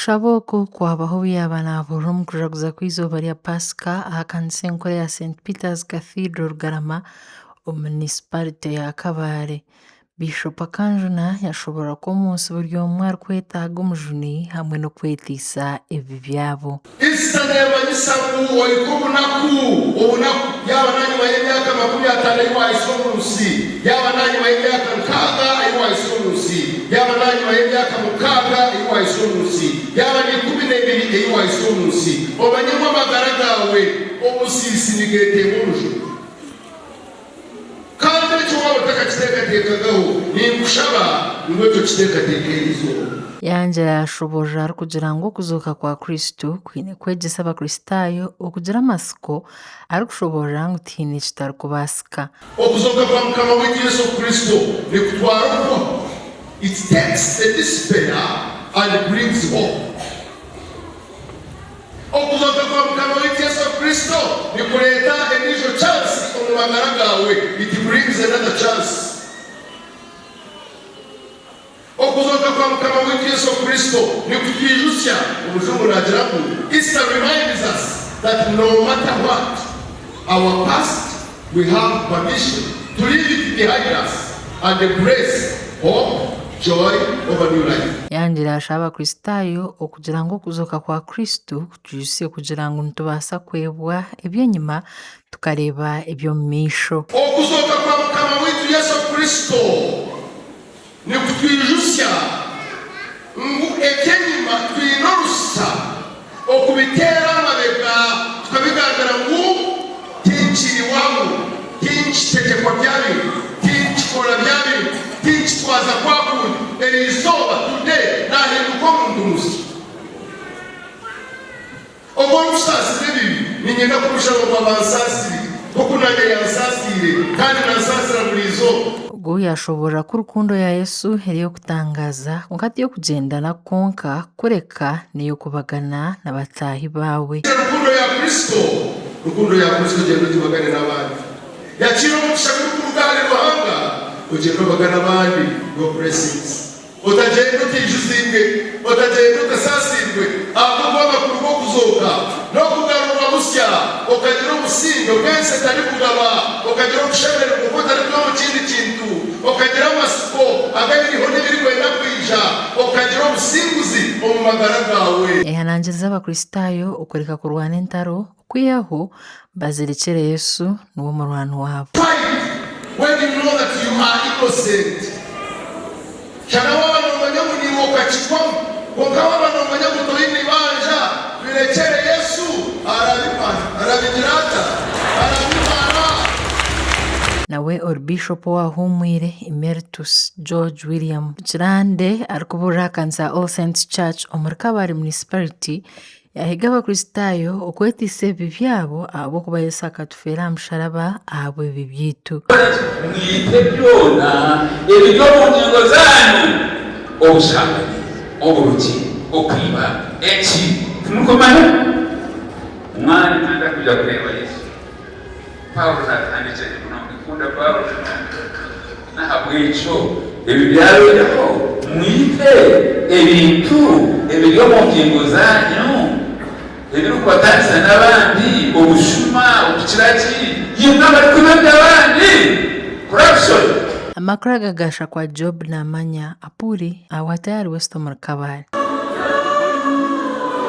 Okushaboko kwabaho byaba naaburira omu kujaguza kw'izooba rya Pasika aha kanisa enkora ya St Peter's Cathedral Rugarama omu municipality ya Kabale. Bishop Kanjuna yashobora ko omunsi buri omwe arikwetaaga omujuni hamwe n'okwetiisa ebi byabo. Easter neemanyisa ngu oliko obunaku yaba nanyuma y'emyaka 50 eyi waayise omu nsi, yaba nanyuma y'emyaka 6 eyi waayise omu nsi, yaba nanyuma y'emyaka 6 eyi waayise omu nsi, yaba ni 12 eyi waayise omu nsi. Omanyemu amagara gaawe omusiisi nigeetenga omujuni. Kandi ekyo waba otakakiteekateekagaho ninkushaba ngu ekyo kiteekateeka erizooba. Yanjira yashoboje kugira ngu okuzuuka kwa Kristo kwine kwegyesa abakristaayo okugira amasiko arikushobora ngu tihaine ekitarikubaasika. Okuzuuka kwa Mukama waitu Yesu Kristo nikutwara obuho. It takes the despair and brings hope. Okuzuuka kwa Mukama waitu Yesu Kristo nikuleeta endiijo chance omu magara gaawe. It brings another chance. Okuzuuka kwa Mukama waitu Yesu Kristo nikutwijusya omujungu nagira ngu Easter reminds us that no matter what our past, we have permission to leave it behind us and embrace hope, joy of a new life. Yanjira ashaba abakristaayo okugira ngu okuzuuka kwa Kristo kutwijusye kugira ngu nitubaasa kwebwa ebyenyima tukareeba eby'omu maisho. Okuzuuka kwa Mukama waitu Yesu Kristo nikutwijusya ngu ekyenyima twine orusa okubiteera amabega tukabigambira ngu tinkiri wamu, tinkitegekwa byabiri, tinkikora byabiri, tinkitwaza kwakundi. Erizooba today nahinduka omuntu musa. Obu orikusaasira ebibi ninyenda kurusha ngu abansaasire nk'oku nange yansaasire kandi nansaasira buri izooba. Ubwo yashobora ko urukundo ya Yesu eriyokutangaza nkati y'okugendana konka kureka n'ey'okubagana n'abataahi bawe. Rukundo ya Kristo genda tubagane n'abandi. Yakira omugisha gw'okuruga ahari Ruhanga ogenda obagana abandi go blessings. Otagenda otijuzibwe, otagenda otasaasirwe ahubwo amakuru g'okuzuuka n'okugarurwa busya okagira obusinge obw'ensi etari kugaba, okagira okushemererwa kuba otari kuba mu kindi kintu, okagira amasiko agabiriho n'ebirikwenda kwija, okagira obusinguzi omu magara gawe. Ehanangiriza abakristaayo okureka kurwana entaro okwihaho bazirekere Yesu niwo murwano wabo. When you know that you are innocent, kana waba nomanya ngu niwe okakikwamu konka waba nomanya ngu toyine banja birekere Yesu arabigira ata arabimara. Nawe Bishop wahumwire Emeritus George William Kirande arikuburira kanisa All Saints Church omuri Kabale Municipality yahiga abakristaayo okwetiisa ebi byabo ahabw'okuba Yesu akatufeera aha musharaba ahabwa ebi byaitu. Mwite byona ebiryo mu ngingo zanyu obushambani, oburuki, okwiba, eki tumukomana umwanya mwenda kujya kureba Yesu. Pawulo natandikira ikunda Pawulo nahabw'ekyo ebi byabeeraho mwite ebintu ebiryo mu ngingo zanyu ebirikubatanisa n'abandi obushuma okukiraki yimwe abarikubebya abandi corruption. Amakuru agagasha kwa Job n'amanya apuri awatayari West omuri Kabale.